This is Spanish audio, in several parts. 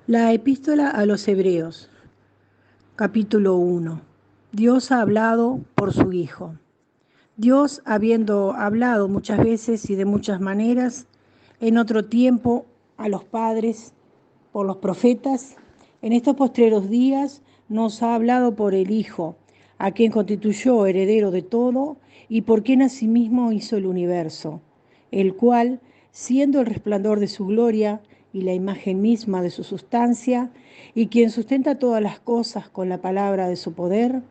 La epístola a los Hebreos, capítulo 1. Dios ha hablado por su Hijo. Dios, habiendo hablado muchas veces y de muchas maneras, en otro tiempo a los padres por los profetas, en estos postreros días nos ha hablado por el Hijo, a quien constituyó heredero de todo y por quien asimismo hizo el universo, el cual, siendo el resplandor de su gloria y la imagen misma de su sustancia, y quien sustenta todas las cosas con la palabra de su poder,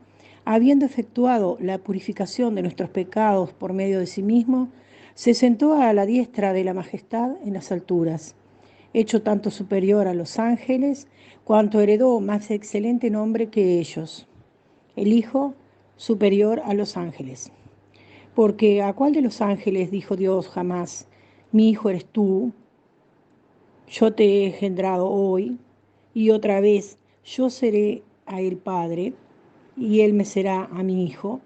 habiendo efectuado la purificación de nuestros pecados por medio de sí mismo, se sentó a la diestra de la majestad en las alturas, hecho tanto superior a los ángeles, cuanto heredó más excelente nombre que ellos. El Hijo superior a los ángeles. Porque ¿a cuál de los ángeles dijo Dios jamás: mi hijo eres tú, yo te he engendrado hoy? Y otra vez, yo seré a él padre, y él me será a mi hijo.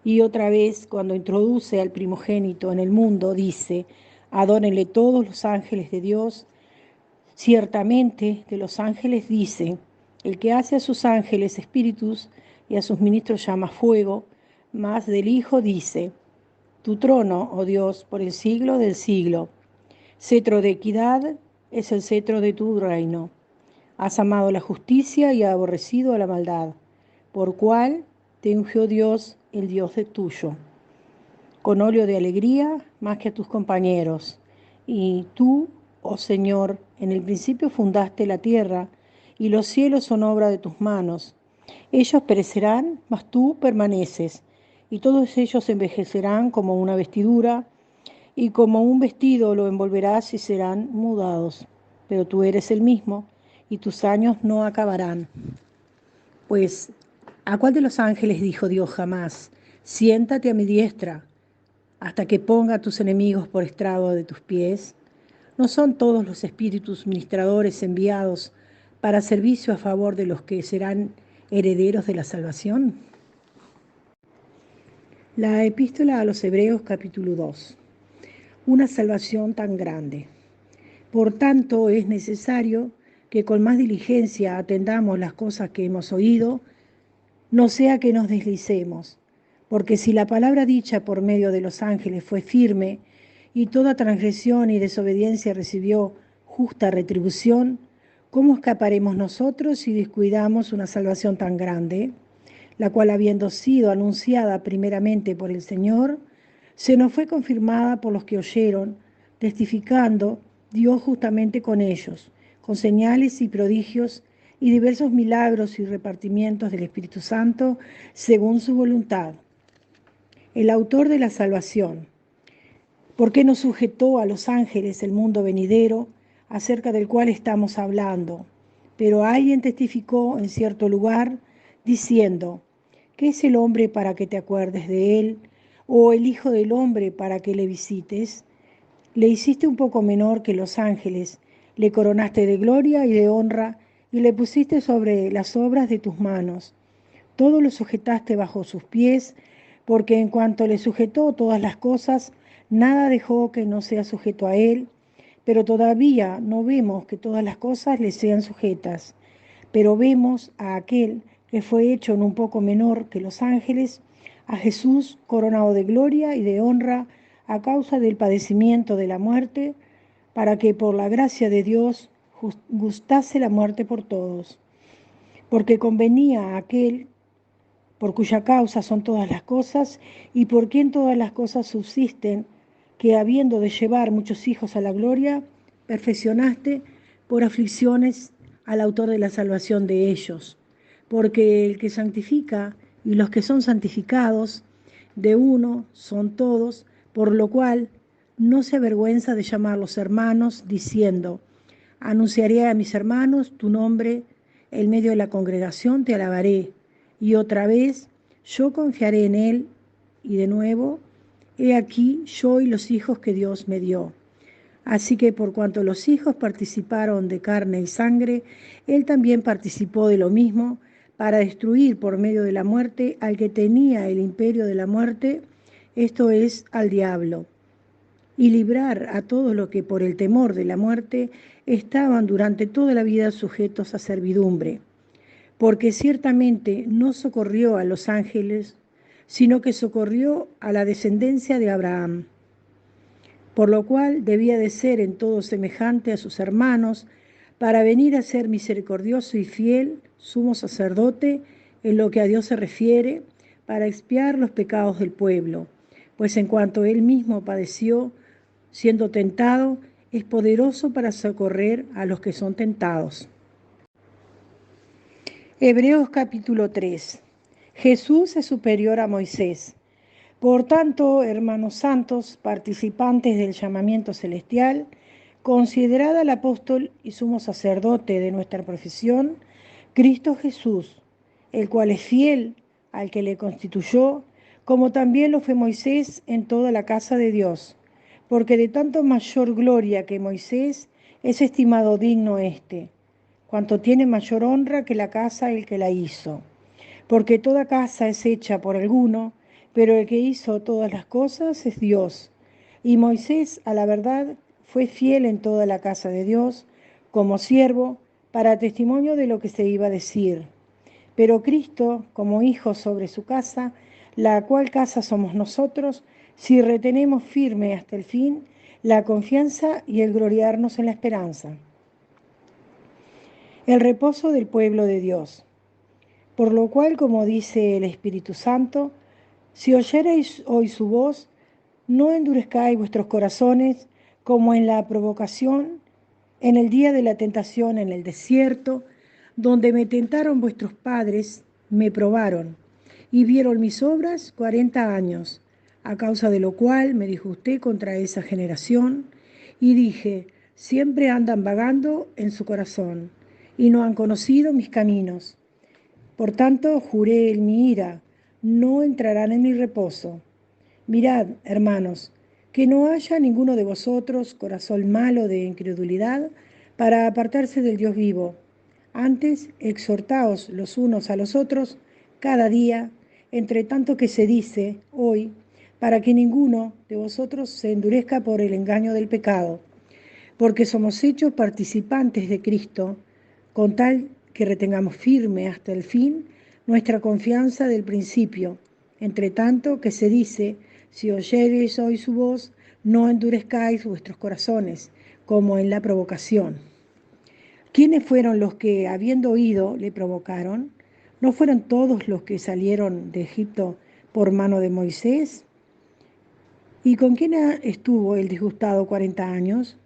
Y otra vez, cuando introduce al primogénito en el mundo, dice: adórenle todos los ángeles de Dios. Ciertamente de los ángeles dice: el que hace a sus ángeles espíritus y a sus ministros llama fuego. Mas del Hijo dice: tu trono, oh Dios, por el siglo del siglo. Cetro de equidad es el cetro de tu reino. Has amado la justicia y aborrecido a la maldad, por cual te ungió Dios, el Dios de tuyo, con óleo de alegría más que a tus compañeros. Y tú, oh Señor, en el principio fundaste la tierra, y los cielos son obra de tus manos. Ellos perecerán, mas tú permaneces, y todos ellos envejecerán como una vestidura, y como un vestido lo envolverás y serán mudados. Pero tú eres el mismo, y tus años no acabarán. Pues, ¿a cuál de los ángeles dijo Dios jamás: siéntate a mi diestra, hasta que ponga a tus enemigos por estrado de tus pies? ¿No son todos los espíritus ministradores enviados para servicio a favor de los que serán herederos de la salvación? La epístola a los Hebreos, capítulo 2. Una salvación tan grande. Por tanto, es necesario que con más diligencia atendamos las cosas que hemos oído, no sea que nos deslicemos, porque si la palabra dicha por medio de los ángeles fue firme, y toda transgresión y desobediencia recibió justa retribución, ¿cómo escaparemos nosotros si descuidamos una salvación tan grande, la cual, habiendo sido anunciada primeramente por el Señor, se nos fue confirmada por los que oyeron, testificando Dios justamente con ellos, con señales y prodigios y diversos milagros y repartimientos del Espíritu Santo según su voluntad? El autor de la salvación, ¿por qué no sujetó a los ángeles el mundo venidero, acerca del cual estamos hablando? Pero alguien testificó en cierto lugar, diciendo: ¿qué es el hombre para que te acuerdes de él? ¿O el hijo del hombre para que le visites? Le hiciste un poco menor que los ángeles, le coronaste de gloria y de honra, y le pusiste sobre las obras de tus manos. Todo lo sujetaste bajo sus pies, porque en cuanto le sujetó todas las cosas, nada dejó que no sea sujeto a él. Pero todavía no vemos que todas las cosas le sean sujetas. Pero vemos a aquel que fue hecho en un poco menor que los ángeles, a Jesús coronado de gloria y de honra a causa del padecimiento de la muerte, para que por la gracia de Dios gustase la muerte por todos. Porque convenía a aquel por cuya causa son todas las cosas y por quien todas las cosas subsisten, que habiendo de llevar muchos hijos a la gloria, perfeccionaste por aflicciones al autor de la salvación de ellos. Porque el que santifica y los que son santificados, de uno son todos, por lo cual no se avergüenza de llamarlos hermanos, diciendo: anunciaré a mis hermanos tu nombre, en medio de la congregación te alabaré. Y otra vez, yo confiaré en él. Y de nuevo, he aquí yo y los hijos que Dios me dio. Así que por cuanto los hijos participaron de carne y sangre, él también participó de lo mismo, para destruir por medio de la muerte al que tenía el imperio de la muerte, esto es, al diablo, y librar a todos los que por el temor de la muerte estaban durante toda la vida sujetos a servidumbre, porque ciertamente no socorrió a los ángeles, sino que socorrió a la descendencia de Abraham, por lo cual debía de ser en todo semejante a sus hermanos, para venir a ser misericordioso y fiel sumo sacerdote en lo que a Dios se refiere, para expiar los pecados del pueblo, pues en cuanto él mismo padeció, siendo tentado, es poderoso para socorrer a los que son tentados. Hebreos capítulo 3. Jesús es superior a Moisés. Por tanto, hermanos santos, participantes del llamamiento celestial, considerad al apóstol y sumo sacerdote de nuestra profesión, Cristo Jesús, el cual es fiel al que le constituyó, como también lo fue Moisés en toda la casa de Dios, porque de tanto mayor gloria que Moisés es estimado digno éste, cuanto tiene mayor honra que la casa el que la hizo. Porque toda casa es hecha por alguno, pero el que hizo todas las cosas es Dios. Y Moisés, a la verdad, fue fiel en toda la casa de Dios, como siervo, para testimonio de lo que se iba a decir. Pero Cristo, como hijo sobre su casa, la cual casa somos nosotros, si retenemos firme hasta el fin la confianza y el gloriarnos en la esperanza. El reposo del pueblo de Dios. Por lo cual, como dice el Espíritu Santo, si oyereis hoy su voz, no endurezcáis vuestros corazones como en la provocación, en el día de la tentación en el desierto, donde me tentaron vuestros padres, me probaron, y vieron mis obras 40 años, a causa de lo cual me disgusté contra esa generación, y dije, siempre andan vagando en su corazón, y no han conocido mis caminos. Por tanto, juré en mi ira, no entrarán en mi reposo. Mirad, hermanos, que no haya ninguno de vosotros corazón malo de incredulidad para apartarse del Dios vivo. Antes, exhortaos los unos a los otros cada día, entre tanto que se dice hoy, para que ninguno de vosotros se endurezca por el engaño del pecado, porque somos hechos participantes de Cristo, con tal que retengamos firme hasta el fin nuestra confianza del principio. Entre tanto que se dice, si oyereis hoy su voz, no endurezcáis vuestros corazones, como en la provocación. ¿Quiénes fueron los que, habiendo oído, le provocaron? ¿No fueron todos los que salieron de Egipto por mano de Moisés? ¿Y con quién estuvo el disgustado 40 años?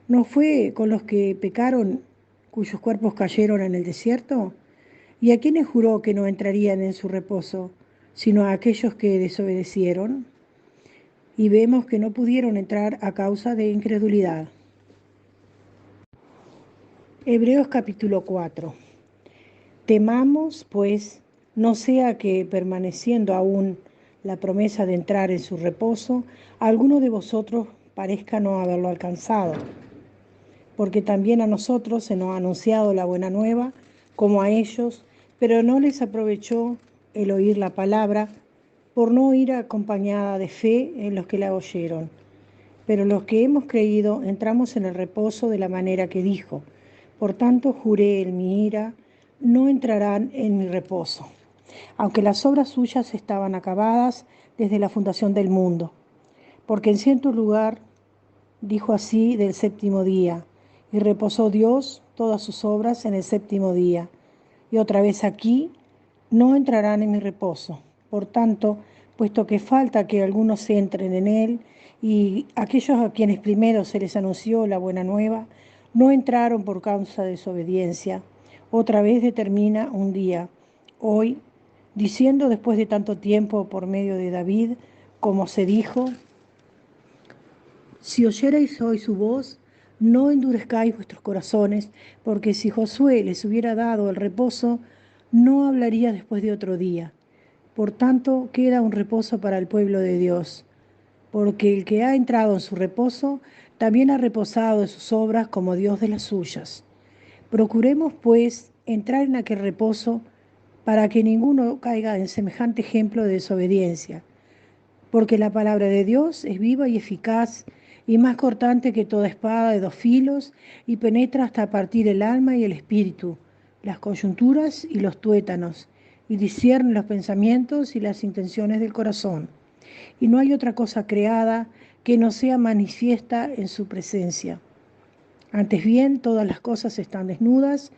¿No fue con los que pecaron, cuyos cuerpos cayeron en el desierto? ¿Y a quiénes juró que no entrarían en su reposo, sino a aquellos que desobedecieron? Y vemos que no pudieron entrar a causa de incredulidad. Hebreos capítulo 4. Temamos, pues, no sea que, permaneciendo aún la promesa de entrar en su reposo, alguno de vosotros parezca no haberlo alcanzado. Porque también a nosotros se nos ha anunciado la buena nueva, como a ellos, pero no les aprovechó el oír la palabra, por no ir acompañada de fe en los que la oyeron. Pero los que hemos creído entramos en el reposo de la manera que dijo. Por tanto, juré en mi ira, no entrarán en mi reposo, aunque las obras suyas estaban acabadas desde la fundación del mundo. Porque en cierto lugar dijo así del séptimo día, y reposó Dios todas sus obras en el séptimo día. Y otra vez aquí, no entrarán en mi reposo. Por tanto, puesto que falta que algunos entren en él, y aquellos a quienes primero se les anunció la buena nueva, no entraron por causa de desobediencia, otra vez determina un día, hoy, diciendo después de tanto tiempo por medio de David, como se dijo, si oyereis hoy su voz, no endurezcáis vuestros corazones, porque si Josué les hubiera dado el reposo, no hablaría después de otro día. Por tanto, queda un reposo para el pueblo de Dios, porque el que ha entrado en su reposo, también ha reposado de sus obras como Dios de las suyas. Procuremos, pues, entrar en aquel reposo para que ninguno caiga en semejante ejemplo de desobediencia, porque la palabra de Dios es viva y eficaz y más cortante que toda espada de dos filos, y penetra hasta partir el alma y el espíritu, las coyunturas y los tuétanos, y discierne los pensamientos y las intenciones del corazón. Y no hay otra cosa creada que no sea manifiesta en su presencia. Antes bien, todas las cosas están desnudas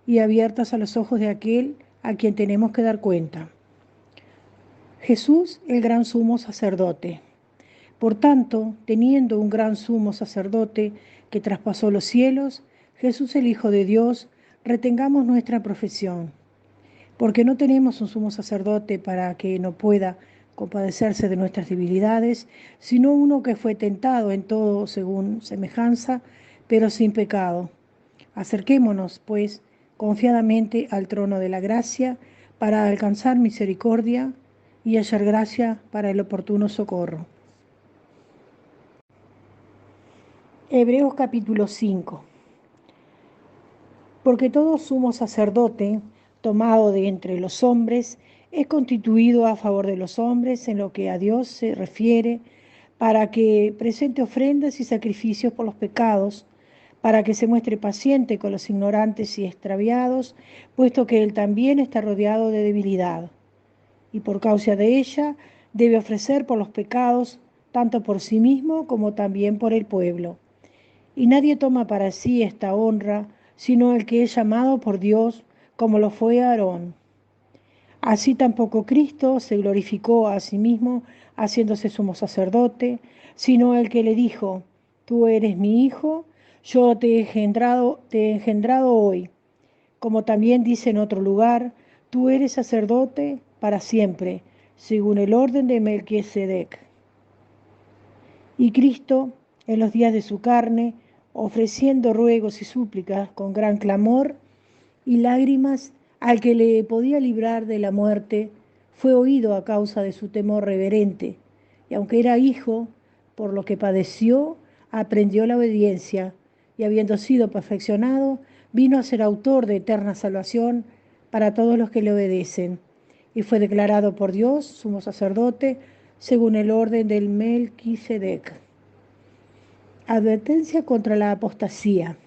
y abiertas a los ojos de aquel a quien tenemos que dar cuenta. Jesús, el gran sumo sacerdote. Por tanto, teniendo un gran sumo sacerdote que traspasó los cielos, Jesús el Hijo de Dios, retengamos nuestra profesión, porque no tenemos un sumo sacerdote para que no pueda compadecerse de nuestras debilidades, sino uno que fue tentado en todo según semejanza, pero sin pecado. Acerquémonos, pues, confiadamente al trono de la gracia para alcanzar misericordia y hallar gracia para el oportuno socorro. Hebreos capítulo 5. Porque todo sumo sacerdote, tomado de entre los hombres, es constituido a favor de los hombres en lo que a Dios se refiere, para que presente ofrendas y sacrificios por los pecados, para que se muestre paciente con los ignorantes y extraviados, puesto que Él también está rodeado de debilidad, y por causa de ella debe ofrecer por los pecados, tanto por sí mismo como también por el pueblo. Y nadie toma para sí esta honra, sino el que es llamado por Dios, como lo fue Aarón. Así tampoco Cristo se glorificó a sí mismo, haciéndose sumo sacerdote, sino el que le dijo: Tú eres mi Hijo, yo te he engendrado hoy. Como también dice en otro lugar: Tú eres sacerdote para siempre, según el orden de Melquisedec. Y Cristo, en los días de su carne, ofreciendo ruegos y súplicas con gran clamor y lágrimas al que le podía librar de la muerte, fue oído a causa de su temor reverente, y aunque era hijo, por lo que padeció, aprendió la obediencia, y habiendo sido perfeccionado, vino a ser autor de eterna salvación para todos los que le obedecen, y fue declarado por Dios sumo sacerdote según el orden del Melquisedec. Advertencia contra la apostasía.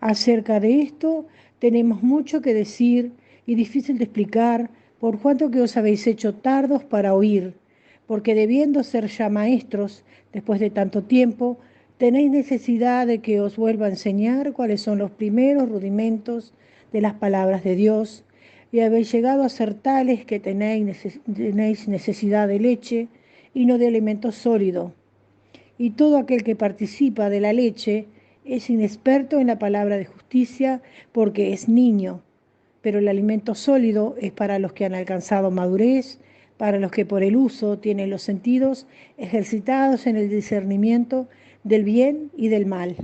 Acerca de esto tenemos mucho que decir y difícil de explicar, por cuanto que os habéis hecho tardos para oír, porque debiendo ser ya maestros después de tanto tiempo, tenéis necesidad de que os vuelva a enseñar cuáles son los primeros rudimentos de las palabras de Dios, y habéis llegado a ser tales que tenéis necesidad de leche y no de alimento sólido. Y todo aquel que participa de la leche es inexperto en la palabra de justicia porque es niño, pero el alimento sólido es para los que han alcanzado madurez, para los que por el uso tienen los sentidos ejercitados en el discernimiento del bien y del mal.